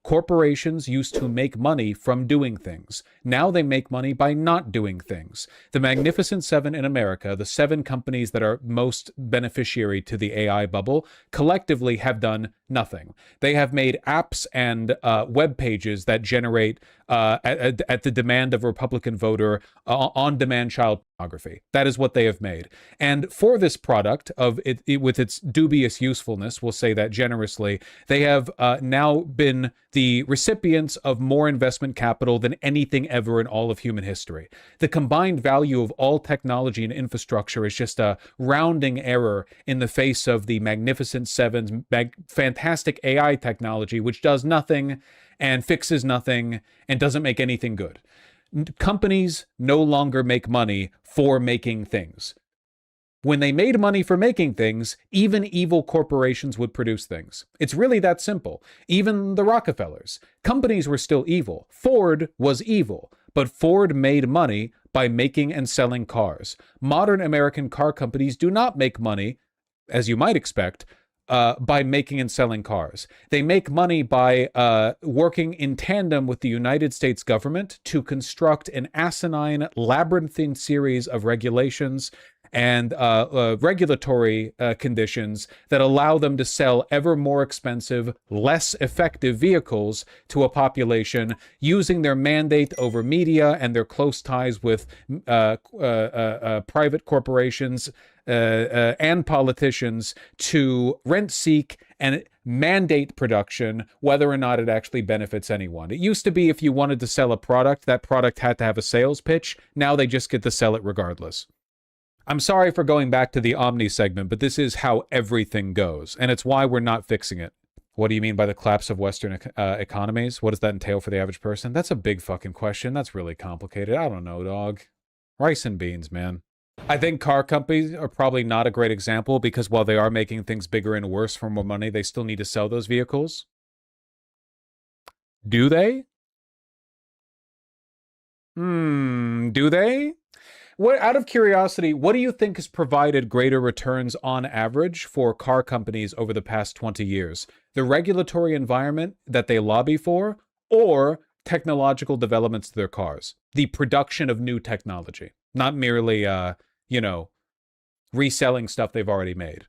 Corporations used to make money from doing things. Now they make money by not doing things. The Magnificent Seven in America, the 7 companies that are most beneficiary to the AI bubble, collectively have done nothing. They have made apps and web pages that generate, at the demand of a Republican voter, on-demand child pornography. That is what they have made. And for this product, with its dubious usefulness, we'll say that generously, they have now been the recipients of more investment capital than anything ever in all of human history. The combined value of all technology and infrastructure is just a rounding error in the face of the Magnificent Seven's fantastic AI technology, which does nothing and fixes nothing and doesn't make anything good. Companies no longer make money for making things. When they made money for making things, even evil corporations would produce things. It's really that simple. Even the Rockefellers. Companies were still evil. Ford was evil, but Ford made money by making and selling cars. Modern American car companies do not make money, as you might expect, by making and selling cars. They make money by working in tandem with the United States government to construct an asinine, labyrinthine series of regulations and regulatory conditions that allow them to sell ever more expensive, less effective vehicles to a population using their mandate over media and their close ties with private corporations and politicians to rent-seek and mandate production, whether or not it actually benefits anyone. It used to be if you wanted to sell a product, that product had to have a sales pitch. Now they just get to sell it regardless. I'm sorry for going back to the Omni segment, but this is how everything goes, and it's why we're not fixing it. What do you mean by the collapse of Western economies? What does that entail for the average person? That's a big fucking question. That's really complicated. I don't know, dog. Rice and beans, man. I think car companies are probably not a great example because while they are making things bigger and worse for more money, they still need to sell those vehicles. Do they? Do they? What, out of curiosity, what do you think has provided greater returns on average for car companies over the past 20 years? The regulatory environment that they lobby for, or technological developments to their cars? The production of new technology, not merely, reselling stuff they've already made.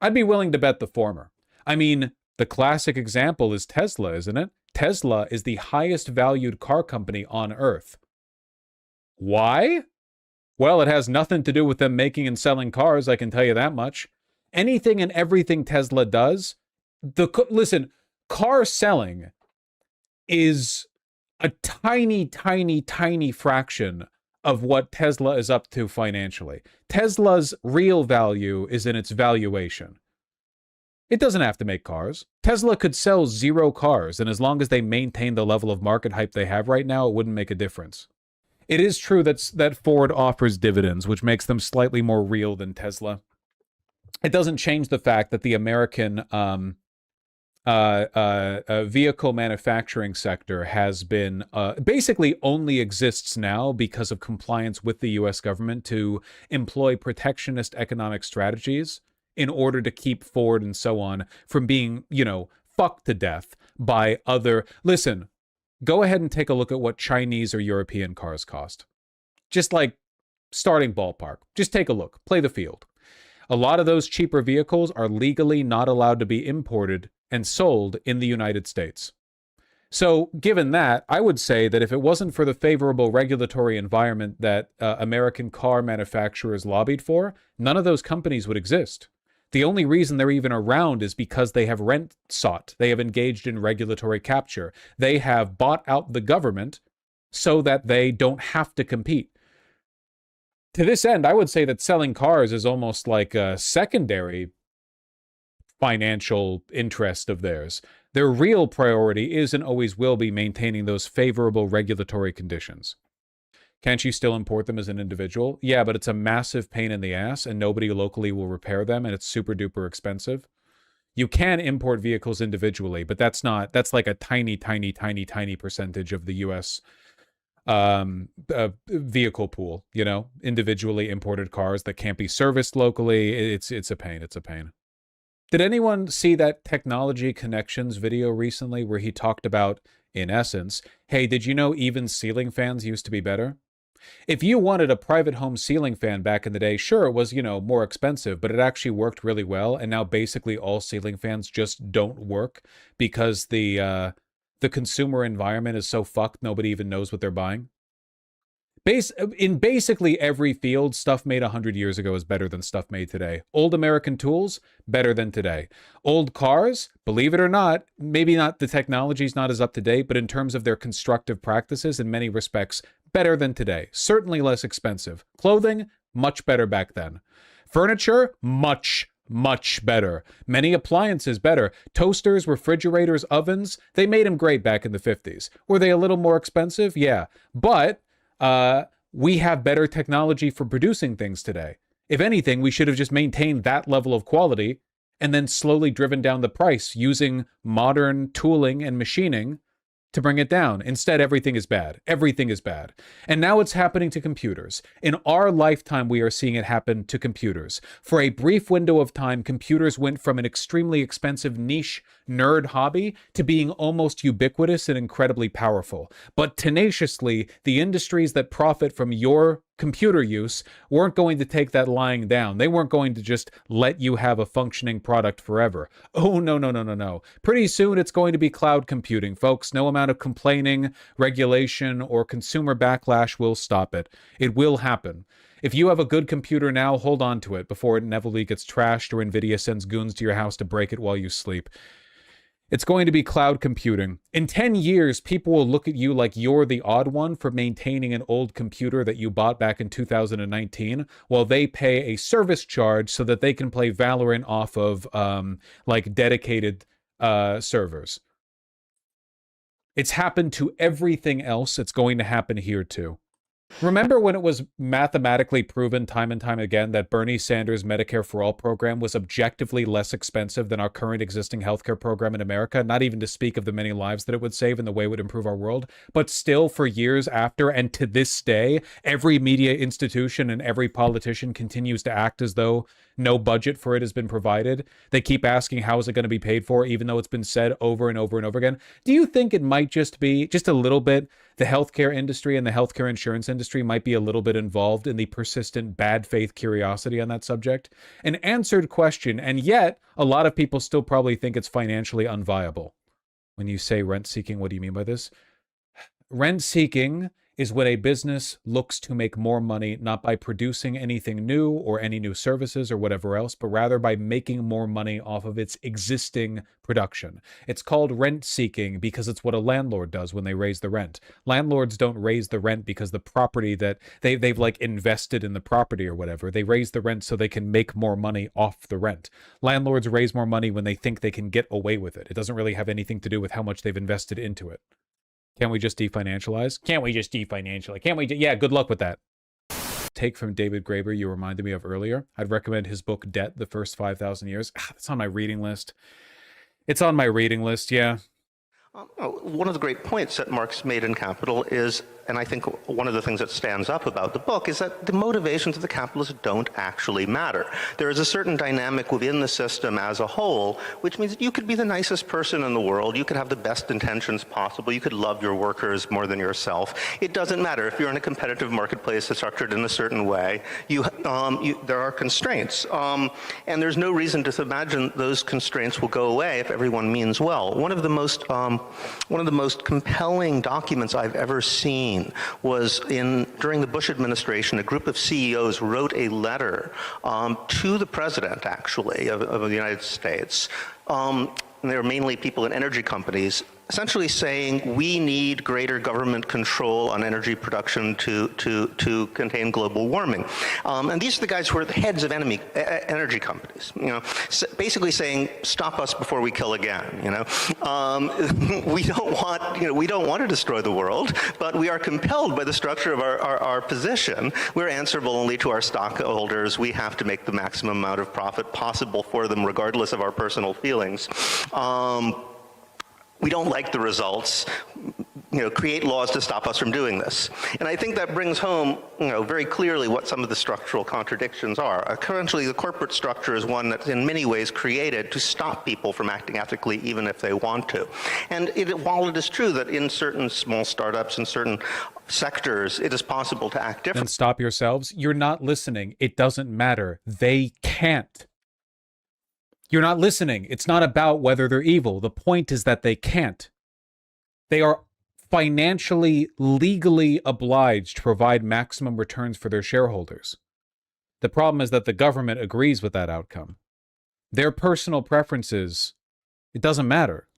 I'd be willing to bet the former. I mean, the classic example is Tesla, isn't it? Tesla is the highest valued car company on Earth. Why? Well, it has nothing to do with them making and selling cars, I can tell you that much. Anything and everything Tesla does, listen, car selling is a tiny, tiny, tiny fraction of what Tesla is up to financially. Tesla's real value is in its valuation. It doesn't have to make cars. Tesla could sell 0 cars, and as long as they maintain the level of market hype they have right now, it wouldn't make a difference. It is true that Ford offers dividends, which makes them slightly more real than Tesla. It doesn't change the fact that the American vehicle manufacturing sector has been basically only exists now because of compliance with the U.S. government to employ protectionist economic strategies in order to keep Ford and so on from being, fucked to death by other... Listen, go ahead and take a look at what Chinese or European cars cost. Just like starting ballpark. Just take a look. Play the field. A lot of those cheaper vehicles are legally not allowed to be imported and sold in the United States. So given that, I would say that if it wasn't for the favorable regulatory environment that American car manufacturers lobbied for, none of those companies would exist. The only reason they're even around is because they have rent sought. They have engaged in regulatory capture. They have bought out the government so that they don't have to compete. To this end, I would say that selling cars is almost like a secondary financial interest of theirs. Their real priority is and always will be maintaining those favorable regulatory conditions. Can't you still import them as an individual? Yeah, but it's a massive pain in the ass and nobody locally will repair them and it's super duper expensive. You can import vehicles individually, but that's like a tiny, tiny, tiny, tiny percentage of the US vehicle pool, individually imported cars that can't be serviced locally. It's a pain. It's a pain. Did anyone see that Technology Connections video recently where he talked about, in essence, hey, did you know even ceiling fans used to be better? If you wanted a private home ceiling fan back in the day, sure, it was, more expensive, but it actually worked really well. And now basically all ceiling fans just don't work because the consumer environment is so fucked, nobody even knows what they're buying. In basically every field, stuff made 100 years ago is better than stuff made today. Old American tools, better than today. Old cars, believe it or not, maybe not, the technology's not as up to date, but in terms of their constructive practices, in many respects, better than today. Certainly less expensive. Clothing, much better back then. Furniture, much better. Many appliances better. Toasters, refrigerators, ovens, they made them great back in the 50s. Were they a little more expensive? Yeah. But we have better technology for producing things today. If anything, we should have just maintained that level of quality and then slowly driven down the price using modern tooling and machining to bring it down. Instead, everything is bad. Everything is bad. And now it's happening to computers. In our lifetime, we are seeing it happen to computers. For a brief window of time, computers went from an extremely expensive niche nerd hobby to being almost ubiquitous and incredibly powerful. But tenaciously, the industries that profit from your computer use weren't going to take that lying down. They weren't going to just let you have a functioning product forever. Oh, no. Pretty soon it's going to be cloud computing, folks. No amount of complaining, regulation, or consumer backlash will stop it. It will happen. If you have a good computer now, hold on to it before it inevitably gets trashed or NVIDIA sends goons to your house to break it while you sleep. It's going to be cloud computing. In 10 years, people will look at you like you're the odd one for maintaining an old computer that you bought back in 2019, while they pay a service charge so that they can play Valorant off of dedicated servers. It's happened to everything else. It's going to happen here too. Remember when it was mathematically proven time and time again that Bernie Sanders' Medicare for All program was objectively less expensive than our current existing healthcare program in America, not even to speak of the many lives that it would save and the way it would improve our world. But still, for years after and to this day, every media institution and every politician continues to act as though no budget for it has been provided. They keep asking, how is it going to be paid for, even though it's been said over and over and over again. Do you think it might just be, just a little bit, the healthcare industry and the healthcare insurance industry might be a little bit involved in the persistent bad faith curiosity on that subject? An answered question, and yet a lot of people still probably think it's financially unviable. When you say rent seeking, what do you mean by this? Rent seeking is when a business looks to make more money, not by producing anything new or any new services or whatever else, but rather by making more money off of its existing production. It's called rent seeking because it's what a landlord does when they raise the rent. Landlords don't raise the rent because the property that they've like invested in the property or whatever. They raise the rent so they can make more money off the rent. Landlords raise more money when they think they can get away with it. It doesn't really have anything to do with how much they've invested into it. Can't we just definancialize? Can't we just definancialize? Can't we? Yeah, good luck with that. Take from David Graeber you reminded me of earlier. I'd recommend his book, Debt, The First 5,000 Years. It's on my reading list. It's on my reading list, yeah. One of the great points that Marx made in Capital is, and I think one of the things that stands up about the book, is that the motivations of the capitalists don't actually matter. There is a certain dynamic within the system as a whole, which means that you could be the nicest person in the world, you could have the best intentions possible, you could love your workers more than yourself. It doesn't matter. If you're in a competitive marketplace that's structured in a certain way, there are constraints. And there's no reason to imagine those constraints will go away if everyone means well. One of the most compelling documents I've ever seen was during the Bush administration, a group of CEOs wrote a letter to the president, actually, of the United States. And they were mainly people in energy companies, essentially saying we need greater government control on energy production to contain global warming. And these are the guys who are the heads of energy companies, basically saying stop us before we kill again, we don't want to destroy the world, but we are compelled by the structure of our position. We're answerable only to our stockholders. We have to make the maximum amount of profit possible for them regardless of our personal feelings. We don't like the results. create laws to stop us from doing this. And I think that brings home, very clearly what some of the structural contradictions are. Currently, the corporate structure is one that's in many ways created to stop people from acting ethically, even if they want to. And while it is true that in certain small startups and certain sectors, it is possible to act differently. And stop yourselves. You're not listening. It doesn't matter. They can't. You're not listening. It's not about whether they're evil. The point is that they can't. They are financially, legally obliged to provide maximum returns for their shareholders. The problem is that the government agrees with that outcome. Their personal preferences, it doesn't matter.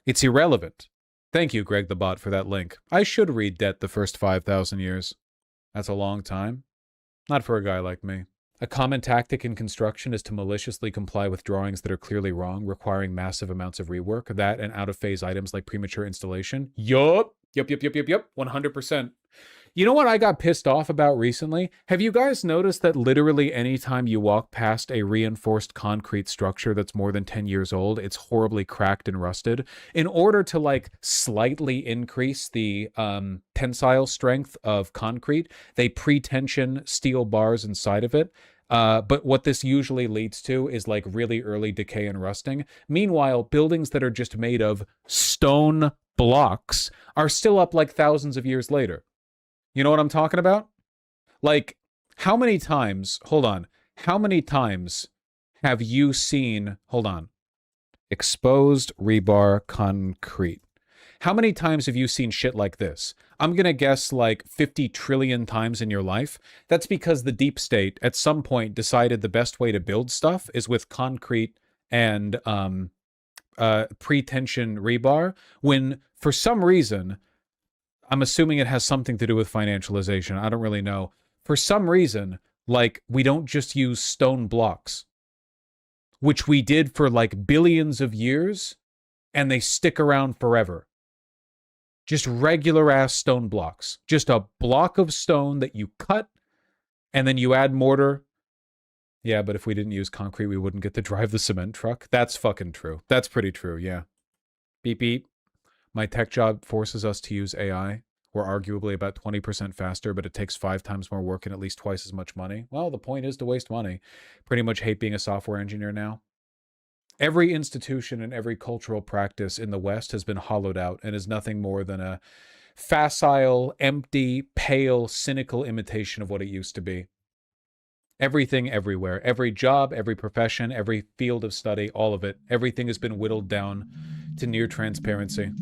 It's irrelevant. Thank you, Greg the Bot, for that link. I should read Debt the First 5,000 Years. That's a long time. Not for a guy like me. A common tactic in construction is to maliciously comply with drawings that are clearly wrong, requiring massive amounts of rework. That and out-of-phase items like premature installation. Yup. 100%. You know what I got pissed off about recently? Have you guys noticed that literally anytime you walk past a reinforced concrete structure that's more than 10 years old, it's horribly cracked and rusted? In order to like slightly increase the tensile strength of concrete, they pre-tension steel bars inside of it. But what this usually leads to is like really early decay and rusting. Meanwhile, buildings that are just made of stone blocks are still up like thousands of years later. You know what I'm talking about? Like, how many times, how many times have you seen, exposed rebar concrete? How many times have you seen shit like this? I'm going to guess like 50 trillion times in your life. That's because the deep state at some point decided the best way to build stuff is with concrete and pre-tension rebar, when for some reason, I'm assuming it has something to do with financialization. I don't really know. For some reason, like, we don't just use stone blocks, which we did for like billions of years, and they stick around forever. Just regular ass stone blocks. Just a block of stone that you cut, and then you add mortar. Yeah, but if we didn't use concrete, we wouldn't get to drive the cement truck. That's fucking true. That's pretty true, yeah. Beep, beep. My tech job forces us to use AI. We're arguably about 20% faster, but it takes 5 times more work and at least twice as much money. Well, the point is to waste money. Pretty much hate being a software engineer now. Every institution and every cultural practice in the West has been hollowed out and is nothing more than a facile, empty, pale, cynical imitation of what it used to be. Everything, everywhere. Every job, every profession, every field of study, all of it. Everything has been whittled down to near transparency.